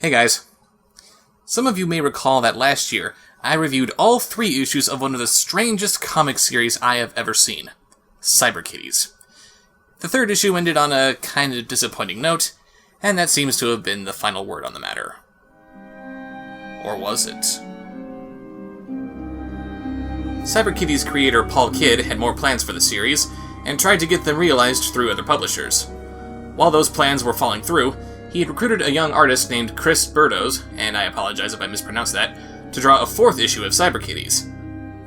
Hey guys. Some of you may recall that last year, I reviewed all 3 issues of one of the strangest comic series I have ever seen, Cyber Kitties. The 3rd issue ended on a kind of disappointing note, and that seems to have been the final word on the matter. Or was it? Cyber Kitties creator Paul Kidd had more plans for the series, and tried to get them realized through other publishers. While those plans were falling through, he had recruited a young artist named Chris Burdos, and I apologize if I mispronounced that, to draw a 4th issue of Cyber Kitties.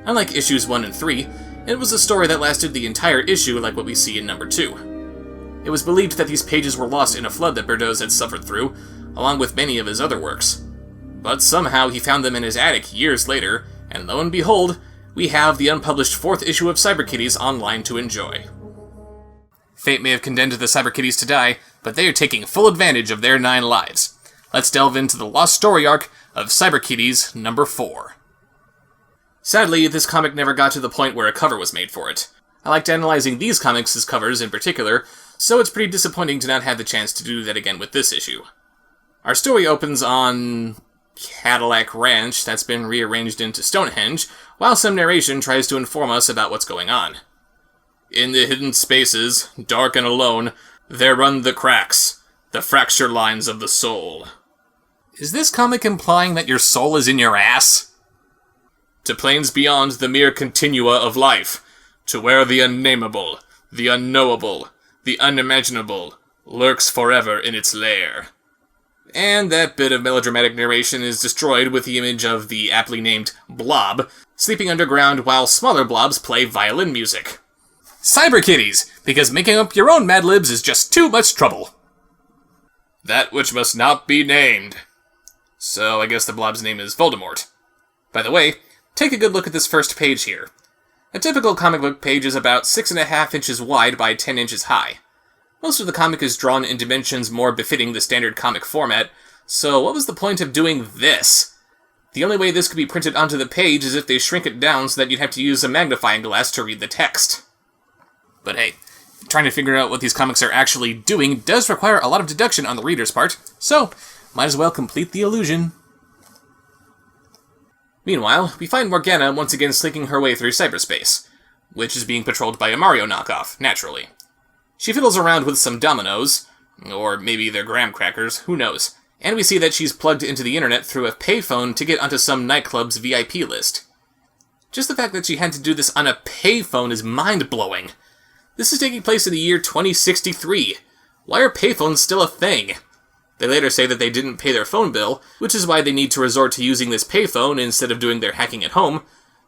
Unlike issues 1 and 3, it was a story that lasted the entire issue like what we see in number 2. It was believed that these pages were lost in a flood that Burdos had suffered through, along with many of his other works. But somehow he found them in his attic years later, and lo and behold, we have the unpublished 4th issue of Cyber Kitties online to enjoy. Fate may have condemned the Cyber Kitties to die, but they are taking full advantage of their 9 lives. Let's delve into the lost story arc of Cyber Kitties number 4. Sadly, this comic never got to the point where a cover was made for it. I liked analyzing these comics' covers in particular, so it's pretty disappointing to not have the chance to do that again with this issue. Our story opens on Cadillac Ranch that's been rearranged into Stonehenge, while some narration tries to inform us about what's going on. In the hidden spaces, dark and alone, there run the cracks, the fracture lines of the soul. Is this comic implying that your soul is in your ass? To planes beyond the mere continua of life, to where the unnameable, the unknowable, the unimaginable lurks forever in its lair. And that bit of melodramatic narration is destroyed with the image of the aptly named Blob sleeping underground while smaller blobs play violin music. Cyber Kitties, because making up your own Mad Libs is just too much trouble. That which must not be named. So I guess the blob's name is Voldemort. By the way, take a good look at this first page here. A typical comic book page is about 6.5 inches wide by 10 inches high. Most of the comic is drawn in dimensions more befitting the standard comic format, so what was the point of doing this? The only way this could be printed onto the page is if they shrink it down so that you'd have to use a magnifying glass to read the text. But hey, trying to figure out what these comics are actually doing does require a lot of deduction on the reader's part, so might as well complete the illusion. Meanwhile, we find Morgana once again slinking her way through cyberspace, which is being patrolled by a Mario knockoff, naturally. She fiddles around with some dominoes, or maybe they're graham crackers, who knows, and we see that she's plugged into the internet through a payphone to get onto some nightclub's VIP list. Just the fact that she had to do this on a payphone is mind-blowing. This is taking place in the year 2063. Why are payphones still a thing? They later say that they didn't pay their phone bill, which is why they need to resort to using this payphone instead of doing their hacking at home.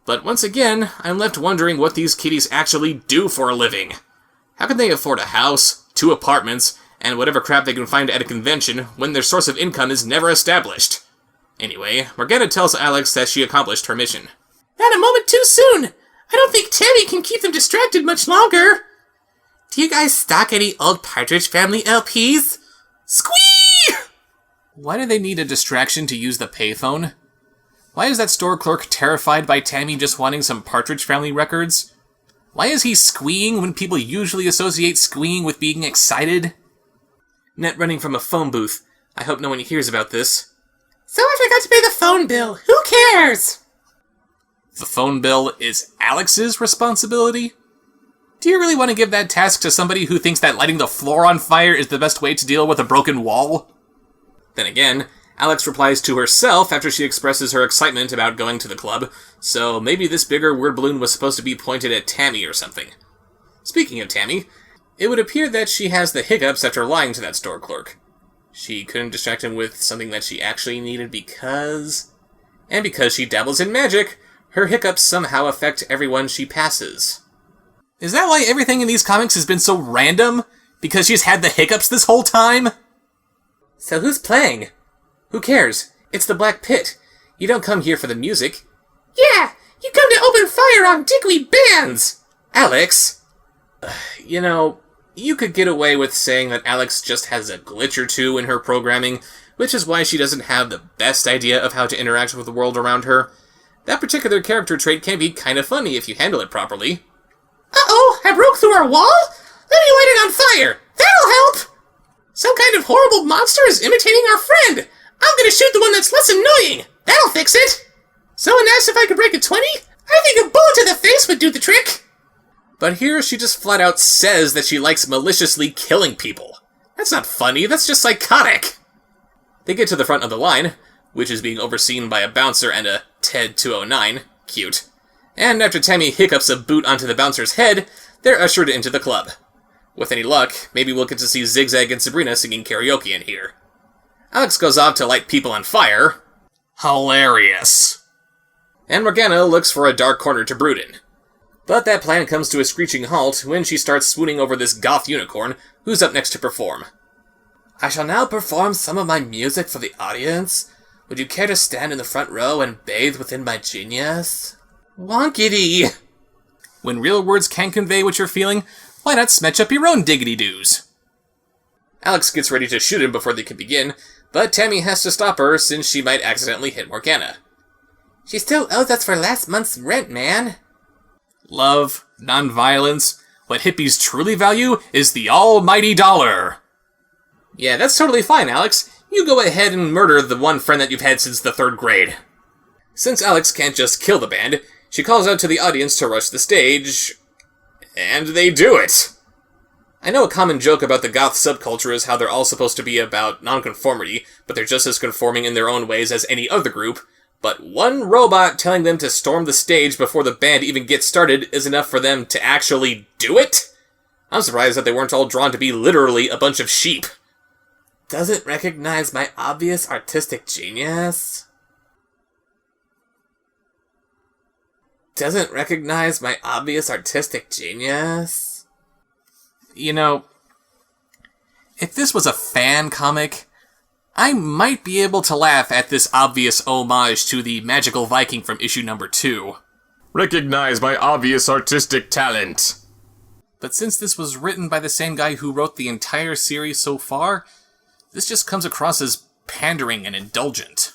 But once again, I'm left wondering what these kitties actually do for a living. How can they afford a house, 2 apartments, and whatever crap they can find at a convention when their source of income is never established? Anyway, Morgana tells Alex that she accomplished her mission. Not a moment too soon! I don't think Tammy can keep them distracted much longer! Do you guys stock any old Partridge Family LPs? Squee! Why do they need a distraction to use the payphone? Why is that store clerk terrified by Tammy just wanting some Partridge Family records? Why is he squeeing when people usually associate squeeing with being excited? Net running from a phone booth. I hope no one hears about this. So I forgot to pay the phone bill. Who cares? The phone bill is Alex's responsibility? Do you really want to give that task to somebody who thinks that lighting the floor on fire is the best way to deal with a broken wall? Then again, Alex replies to herself after she expresses her excitement about going to the club, so maybe this bigger word balloon was supposed to be pointed at Tammy or something. Speaking of Tammy, it would appear that she has the hiccups after lying to that store clerk. She couldn't distract him with something that she actually needed because... And because she dabbles in magic, her hiccups somehow affect everyone she passes. Is that why everything in these comics has been so random? Because she's had the hiccups this whole time? So who's playing? Who cares? It's the Black Pit. You don't come here for the music. Yeah, you come to open fire on dickweed bands! Alex? You know, you could get away with saying that Alex just has a glitch or two in her programming, which is why she doesn't have the best idea of how to interact with the world around her. That particular character trait can be kind of funny if you handle it properly. Uh-oh, I broke through our wall? Let me light it on fire! That'll help! Some kind of horrible monster is imitating our friend! I'm gonna shoot the one that's less annoying. That'll fix it. Someone asked if I could break a 20? I think a bullet to the face would do the trick. But here she just flat out says that she likes maliciously killing people. That's not funny, that's just psychotic. They get to the front of the line, which is being overseen by a bouncer and a Ted 209. Cute. And after Tammy hiccups a boot onto the bouncer's head, they're ushered into the club. With any luck, maybe we'll get to see Zigzag and Sabrina singing karaoke in here. Alex goes off to light people on fire. Hilarious. And Morgana looks for a dark corner to brood in. But that plan comes to a screeching halt when she starts swooning over this goth unicorn who's up next to perform. I shall now perform some of my music for the audience. Would you care to stand in the front row and bathe within my genius? Wonkity! When real words can't convey what you're feeling, why not smetch up your own diggity-doos? Alex gets ready to shoot him before they can begin, but Tammy has to stop her since she might accidentally hit Morgana. She still owes us for last month's rent, man. Love, non-violence, what hippies truly value is the almighty dollar. Yeah, that's totally fine, Alex. You go ahead and murder the one friend that you've had since the 3rd grade. Since Alex can't just kill the band, she calls out to the audience to rush the stage, and they do it. I know a common joke about the goth subculture is how they're all supposed to be about nonconformity, but they're just as conforming in their own ways as any other group, but one robot telling them to storm the stage before the band even gets started is enough for them to actually do it? I'm surprised that they weren't all drawn to be literally a bunch of sheep. Doesn't recognize my obvious artistic genius? Doesn't recognize my obvious artistic genius? You know, if this was a fan comic, I might be able to laugh at this obvious homage to the magical Viking from issue number 2. Recognize my obvious artistic talent. But since this was written by the same guy who wrote the entire series so far, this just comes across as pandering and indulgent.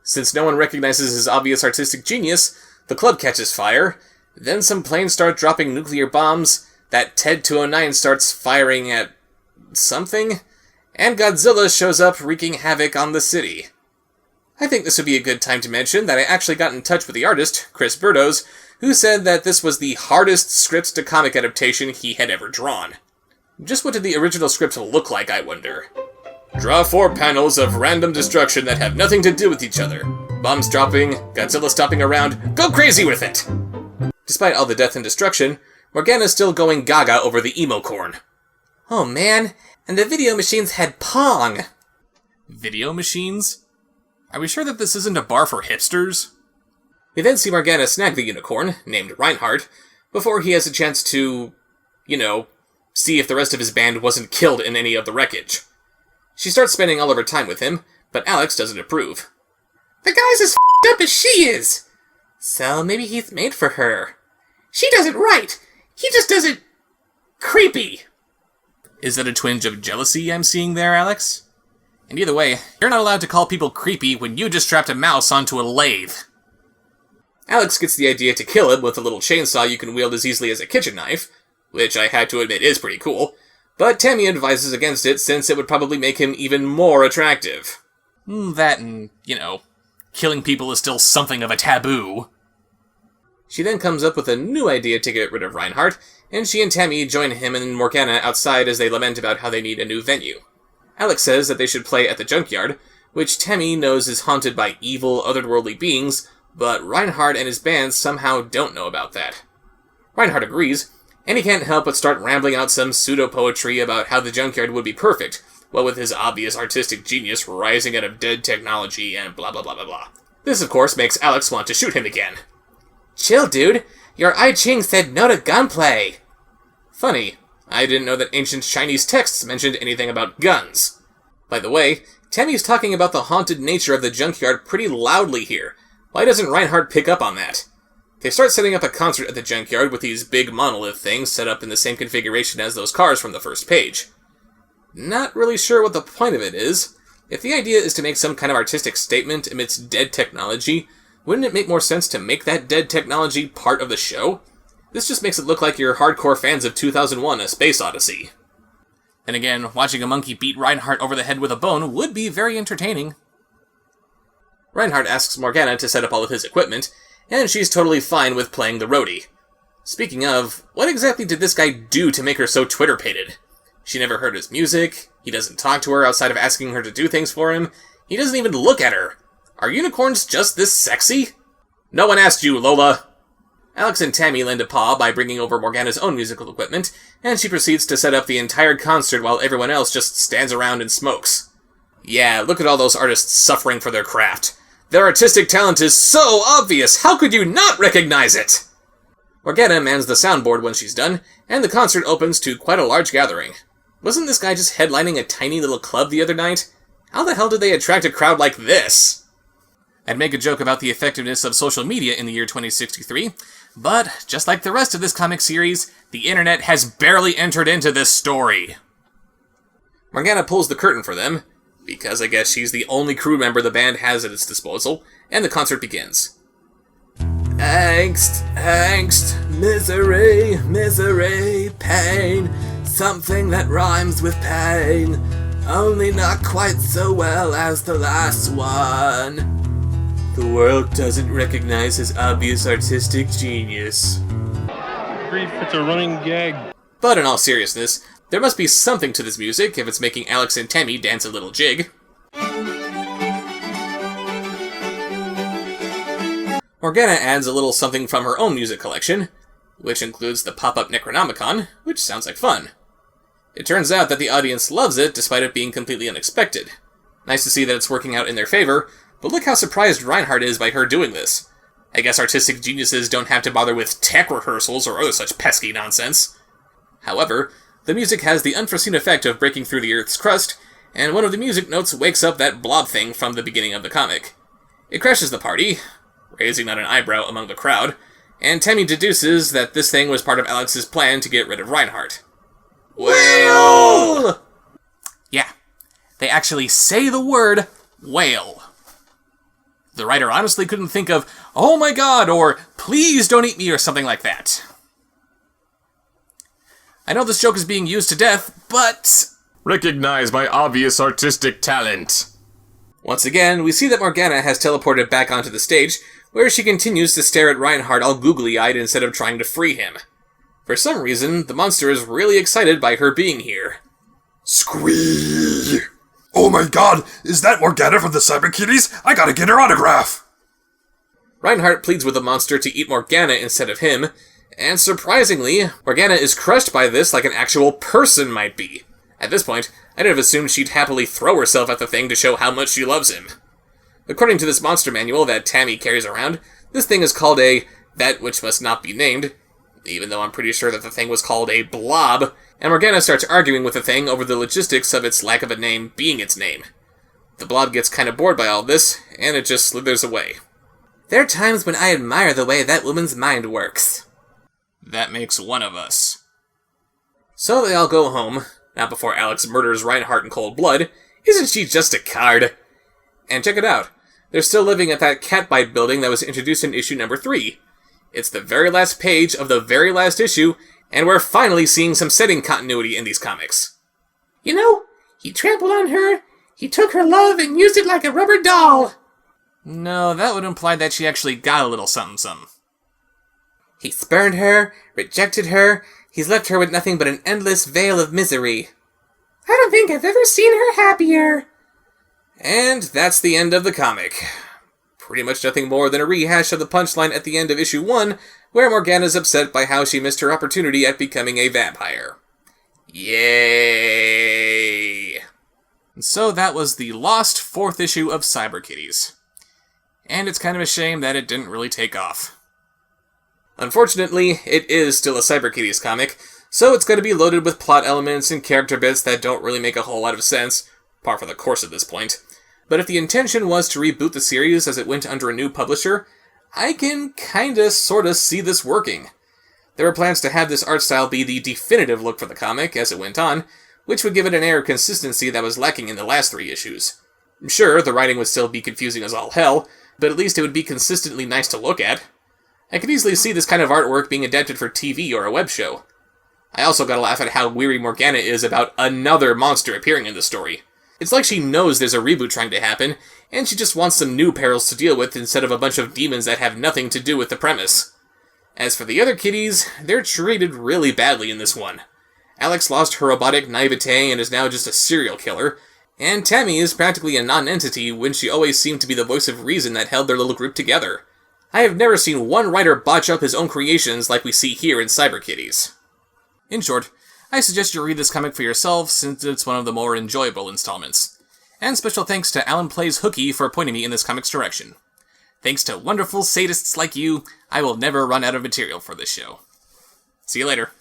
Since no one recognizes his obvious artistic genius, the club catches fire, then some planes start dropping nuclear bombs, that Ted 209 starts firing at something, and Godzilla shows up wreaking havoc on the city. I think this would be a good time to mention that I actually got in touch with the artist, Chris Burdos, who said that this was the hardest script-to-comic adaptation he had ever drawn. Just what did the original script look like, I wonder? Draw 4 panels of random destruction that have nothing to do with each other. Bombs dropping, Godzilla stomping around, go crazy with it! Despite all the death and destruction, Morgana's still going gaga over the emo corn. Oh man, and the video machines had Pong! Video machines? Are we sure that this isn't a bar for hipsters? We then see Morgana snag the unicorn, named Reinhardt, before he has a chance to, see if the rest of his band wasn't killed in any of the wreckage. She starts spending all of her time with him, but Alex doesn't approve. The guy's as f***ed up as she is! So maybe he's made for her. She does it right! He just does it... creepy! Is that a twinge of jealousy I'm seeing there, Alex? And either way, you're not allowed to call people creepy when you just strapped a mouse onto a lathe. Alex gets the idea to kill him with a little chainsaw you can wield as easily as a kitchen knife, which I had to admit is pretty cool, but Tammy advises against it since it would probably make him even more attractive. That and, killing people is still something of a taboo. She then comes up with a new idea to get rid of Reinhardt, and she and Tammy join him and Morgana outside as they lament about how they need a new venue. Alex says that they should play at the junkyard, which Tammy knows is haunted by evil, otherworldly beings, but Reinhardt and his band somehow don't know about that. Reinhardt agrees, and he can't help but start rambling out some pseudo-poetry about how the junkyard would be perfect, what with his obvious artistic genius rising out of dead technology and blah blah blah blah blah. This, of course, makes Alex want to shoot him again. Chill, dude. Your I Ching said no to gunplay. Funny, I didn't know that ancient Chinese texts mentioned anything about guns. By the way, Tammy's talking about the haunted nature of the junkyard pretty loudly here. Why doesn't Reinhardt pick up on that? They start setting up a concert at the junkyard with these big monolith things set up in the same configuration as those cars from the first page. Not really sure what the point of it is. If the idea is to make some kind of artistic statement amidst dead technology, wouldn't it make more sense to make that dead technology part of the show? This just makes it look like you're hardcore fans of 2001: A Space Odyssey. And again, watching a monkey beat Reinhardt over the head with a bone would be very entertaining. Reinhardt asks Morgana to set up all of his equipment, and she's totally fine with playing the roadie. Speaking of, what exactly did this guy do to make her so Twitter-pated? She never heard his music, he doesn't talk to her outside of asking her to do things for him, he doesn't even look at her. Are unicorns just this sexy? No one asked you, Lola! Alex and Tammy lend a paw by bringing over Morgana's own musical equipment, and she proceeds to set up the entire concert while everyone else just stands around and smokes. Yeah, look at all those artists suffering for their craft. Their artistic talent is so obvious, how could you not recognize it? Morgana mans the soundboard when she's done, and the concert opens to quite a large gathering. Wasn't this guy just headlining a tiny little club the other night? How the hell did they attract a crowd like this? I'd make a joke about the effectiveness of social media in the year 2063, but just like the rest of this comic series, the internet has barely entered into this story. Morgana pulls the curtain for them, because I guess she's the only crew member the band has at its disposal, and the concert begins. Angst, angst, misery, misery, pain, something that rhymes with pain, only not quite so well as the last one. The world doesn't recognize his obvious artistic genius. Grief, it's a running gag. But in all seriousness, there must be something to this music if it's making Alex and Tammy dance a little jig. Morgana adds a little something from her own music collection, which includes the pop-up Necronomicon, which sounds like fun. It turns out that the audience loves it despite it being completely unexpected. Nice to see that it's working out in their favor, but look how surprised Reinhardt is by her doing this. I guess artistic geniuses don't have to bother with tech rehearsals or other such pesky nonsense. However, the music has the unforeseen effect of breaking through the Earth's crust, and one of the music notes wakes up that blob thing from the beginning of the comic. It crashes the party, raising not an eyebrow among the crowd, and Tammy deduces that this thing was part of Alex's plan to get rid of Reinhardt. Whale! Yeah, they actually say the word whale. The writer honestly couldn't think of, oh my god, or please don't eat me, or something like that. I know this joke is being used to death, but... Recognize my obvious artistic talent. Once again, we see that Morgana has teleported back onto the stage, where she continues to stare at Reinhardt all googly-eyed instead of trying to free him. For some reason, the monster is really excited by her being here. Squee! Oh my god, is that Morgana from the Cyber Kitties? I gotta get her autograph! Reinhardt pleads with the monster to eat Morgana instead of him, and surprisingly, Morgana is crushed by this like an actual person might be. At this point, I'd have assumed she'd happily throw herself at the thing to show how much she loves him. According to this monster manual that Tammy carries around, this thing is called that which must not be named, even though I'm pretty sure that the thing was called a blob, and Morgana starts arguing with the thing over the logistics of its lack of a name being its name. The blob gets kinda bored by all this, and it just slithers away. There are times when I admire the way that woman's mind works. That makes one of us. So they all go home, not before Alex murders Reinhardt in cold blood. Isn't she just a card? And check it out. They're still living at that Catbite building that was introduced in issue number 3. It's the very last page of the very last issue, and we're finally seeing some setting continuity in these comics. You know, he trampled on her, he took her love and used it like a rubber doll. No, that would imply that she actually got a little something. He spurned her, rejected her, he's left her with nothing but an endless veil of misery. I don't think I've ever seen her happier. And that's the end of the comic. Pretty much nothing more than a rehash of the punchline at the end of issue 1, where Morgana's upset by how she missed her opportunity at becoming a vampire. Yay! And so that was the lost 4th issue of Cyber Kitties. And it's kind of a shame that it didn't really take off. Unfortunately, it is still a Cyber Kitties comic, so it's going to be loaded with plot elements and character bits that don't really make a whole lot of sense, par for the course at this point. But if the intention was to reboot the series as it went under a new publisher, I can kinda sorta see this working. There were plans to have this art style be the definitive look for the comic as it went on, which would give it an air of consistency that was lacking in the last 3 issues. Sure, the writing would still be confusing as all hell, but at least it would be consistently nice to look at. I could easily see this kind of artwork being adapted for TV or a web show. I also gotta laugh at how weary Morgana is about another monster appearing in the story. It's like she knows there's a reboot trying to happen, and she just wants some new perils to deal with instead of a bunch of demons that have nothing to do with the premise. As for the other kitties, they're treated really badly in this one. Alex lost her robotic naivete and is now just a serial killer, and Tammy is practically a non-entity when she always seemed to be the voice of reason that held their little group together. I have never seen one writer botch up his own creations like we see here in Cyber Kitties. In short, I suggest you read this comic for yourself since it's one of the more enjoyable installments. And special thanks to Alan Plays Hooky for pointing me in this comic's direction. Thanks to wonderful sadists like you, I will never run out of material for this show. See you later.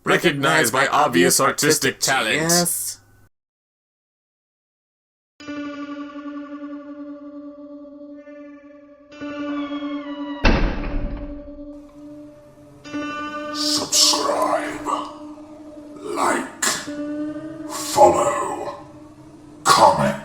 Recognize my obvious artistic talent. Yes. Subscribe, like, follow, comment.